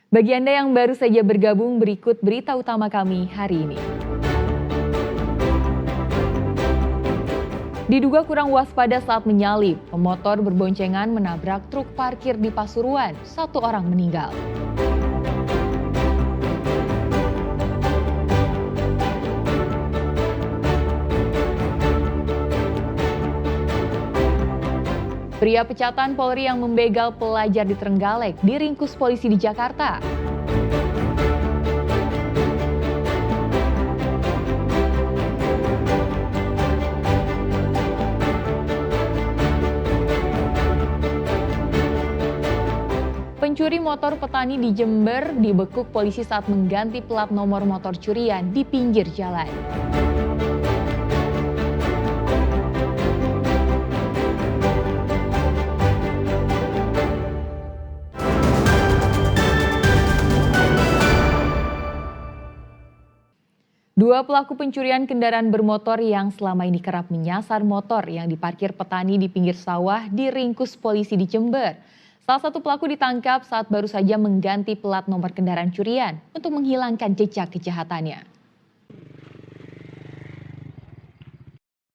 Bagi Anda yang baru saja bergabung, berikut berita utama kami hari ini. Diduga kurang waspada saat menyalip, pemotor berboncengan menabrak truk parkir di Pasuruan, 1 orang meninggal. Pria pecatan Polri yang membegal pelajar di Trenggalek diringkus polisi di Jakarta. Pencuri motor petani di Jember dibekuk polisi saat mengganti plat nomor motor curian di pinggir jalan. Dua pelaku pencurian kendaraan bermotor yang selama ini kerap menyasar motor yang diparkir petani di pinggir sawah diringkus polisi di Jember. Salah satu pelaku ditangkap saat baru saja mengganti plat nomor kendaraan curian untuk menghilangkan jejak kejahatannya.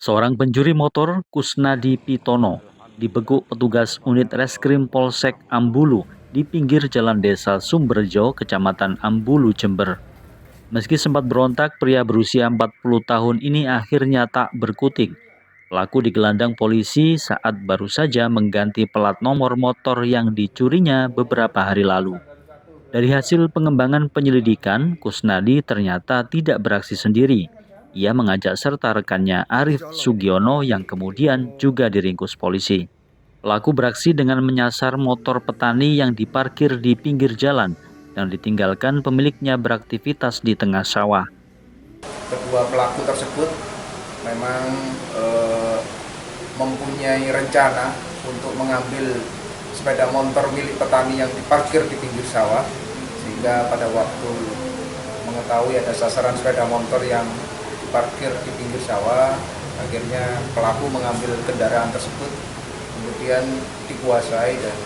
Seorang pencuri motor, Kusnadi Pitono, dibekuk petugas unit reskrim Polsek Ambulu di pinggir jalan desa Sumberjo, Kecamatan Ambulu, Jember. Meski sempat berontak, pria berusia 40 tahun ini akhirnya tak berkutik. Pelaku digelandang polisi saat baru saja mengganti plat nomor motor yang dicurinya beberapa hari lalu. Dari hasil pengembangan penyelidikan, Kusnadi ternyata tidak beraksi sendiri. Ia mengajak serta rekannya Arif Sugiono yang kemudian juga diringkus polisi. Pelaku beraksi dengan menyasar motor petani yang diparkir di pinggir jalan dan ditinggalkan pemiliknya beraktivitas di tengah sawah. Kedua pelaku tersebut memang mempunyai rencana untuk mengambil sepeda motor milik petani yang diparkir di pinggir sawah, sehingga pada waktu mengetahui ada sasaran sepeda motor yang diparkir di pinggir sawah, akhirnya pelaku mengambil kendaraan tersebut, kemudian dikuasai dan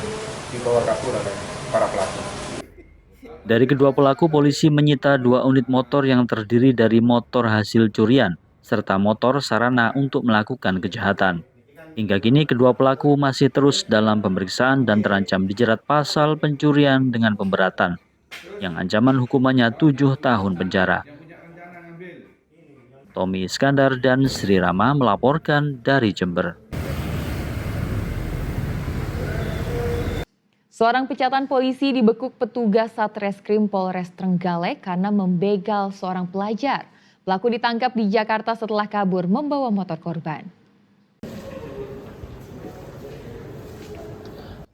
dibawa kabur oleh para pelaku. Dari kedua pelaku, polisi menyita 2 unit motor yang terdiri dari motor hasil curian, serta motor sarana untuk melakukan kejahatan. Hingga kini kedua pelaku masih terus dalam pemeriksaan dan terancam dijerat pasal pencurian dengan pemberatan, yang ancaman hukumannya 7 tahun penjara. Tommy Iskandar dan Sri Rama melaporkan dari Jember. Seorang pecatan polisi dibekuk petugas Satreskrim Polres Trenggalek karena membegal seorang pelajar. Pelaku ditangkap di Jakarta setelah kabur membawa motor korban.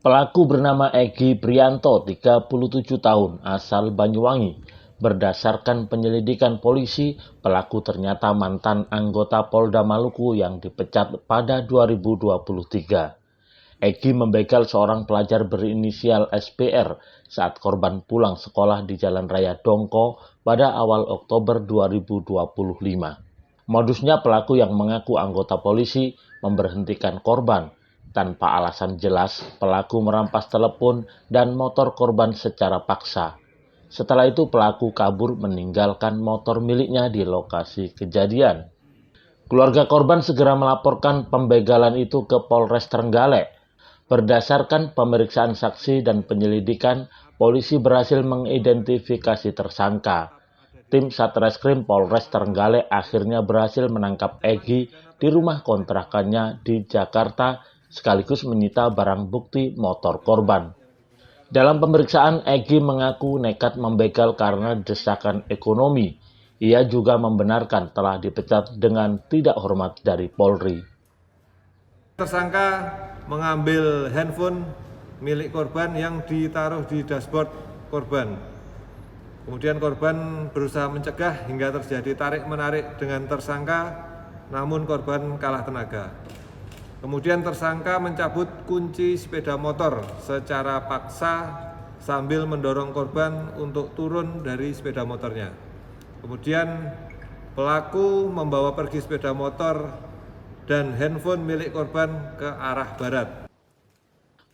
Pelaku bernama Egy Prianto, 37 tahun, asal Banyuwangi. Berdasarkan penyelidikan polisi, pelaku ternyata mantan anggota Polda Maluku yang dipecat pada 2023. Egy membegal seorang pelajar berinisial SPR saat korban pulang sekolah di Jalan Raya Dongko pada awal Oktober 2025. Modusnya pelaku yang mengaku anggota polisi memberhentikan korban. Tanpa alasan jelas, pelaku merampas telepon dan motor korban secara paksa. Setelah itu pelaku kabur meninggalkan motor miliknya di lokasi kejadian. Keluarga korban segera melaporkan pembegalan itu ke Polres Trenggalek. Berdasarkan pemeriksaan saksi dan penyelidikan, polisi berhasil mengidentifikasi tersangka. Tim Satreskrim Polres Trenggalek akhirnya berhasil menangkap Egy di rumah kontrakannya di Jakarta, sekaligus menyita barang bukti motor korban. Dalam pemeriksaan, Egy mengaku nekat membegal karena desakan ekonomi. Ia juga membenarkan telah dipecat dengan tidak hormat dari Polri. Tersangka mengambil handphone milik korban yang ditaruh di dashboard korban. Kemudian korban berusaha mencegah hingga terjadi tarik-menarik dengan tersangka, namun korban kalah tenaga. Kemudian tersangka mencabut kunci sepeda motor secara paksa sambil mendorong korban untuk turun dari sepeda motornya. Kemudian pelaku membawa pergi sepeda motor dan handphone milik korban ke arah barat.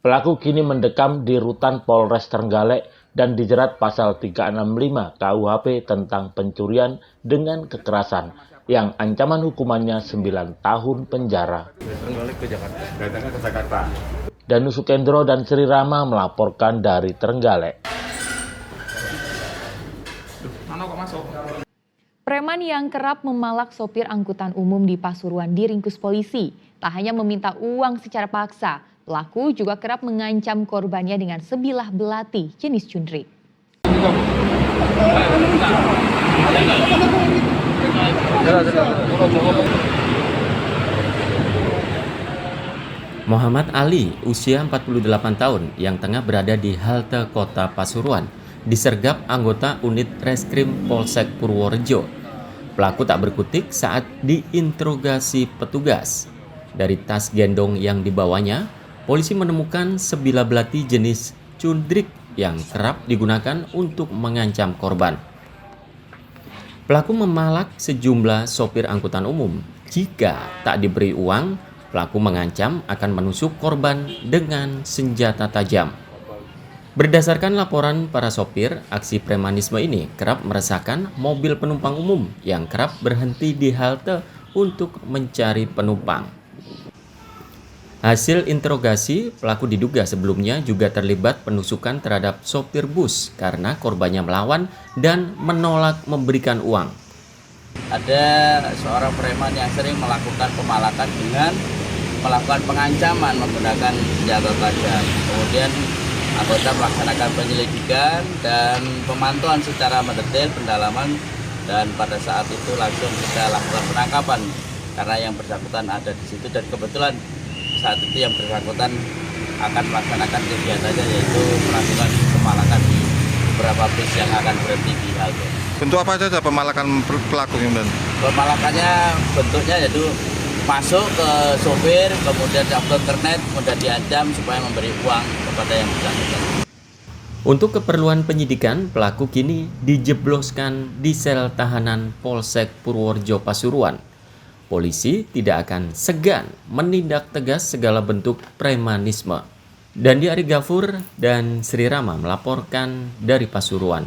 Pelaku kini mendekam di rutan Polres Trenggalek dan dijerat pasal 365 KUHP tentang pencurian dengan kekerasan yang ancaman hukumannya 9 tahun penjara. Danu Sukendro dan Sri Rama melaporkan dari Trenggalek. Preman yang kerap memalak sopir angkutan umum di Pasuruan diringkus polisi. Tak hanya meminta uang secara paksa, pelaku juga kerap mengancam korbannya dengan sebilah belati jenis cundrik. Muhammad Ali, usia 48 tahun, yang tengah berada di halte kota Pasuruan, disergap anggota unit reskrim Polsek Purworejo. Pelaku tak berkutik saat diinterogasi petugas. Dari tas gendong yang dibawanya, polisi menemukan sebilah belati jenis cundrik yang kerap digunakan untuk mengancam korban. Pelaku memalak sejumlah sopir angkutan umum. Jika tak diberi uang, pelaku mengancam akan menusuk korban dengan senjata tajam. Berdasarkan laporan para sopir, aksi premanisme ini kerap meresahkan mobil penumpang umum yang kerap berhenti di halte untuk mencari penumpang. Hasil interogasi, pelaku diduga sebelumnya juga terlibat penusukan terhadap sopir bus karena korbannya melawan dan menolak memberikan uang. Ada seorang preman yang sering melakukan pemalakan dengan melakukan pengancaman menggunakan senjata tajam. Kemudian anggota melaksanakan penyelidikan dan pemantauan secara mendetail pendalaman, dan pada saat itu langsung kita lakukan penangkapan karena yang bersangkutan ada di situ, dan kebetulan saat itu yang bersangkutan akan melaksanakan kegiatannya, yaitu melakukan pemalakan di beberapa bis yang akan berhenti di halte. Bentuk apa saja pemalakan pelaku ini? Pemalakannya bentuknya yaitu masuk ke sopir, kemudian ke internet, kemudian diancam supaya memberi uang kepada yang bersangkutan. Untuk keperluan penyidikan, pelaku kini dijebloskan di sel tahanan Polsek Purworejo Pasuruan. Polisi tidak akan segan menindak tegas segala bentuk premanisme. Dandi Ari Gafur dan Sri Rama melaporkan dari Pasuruan.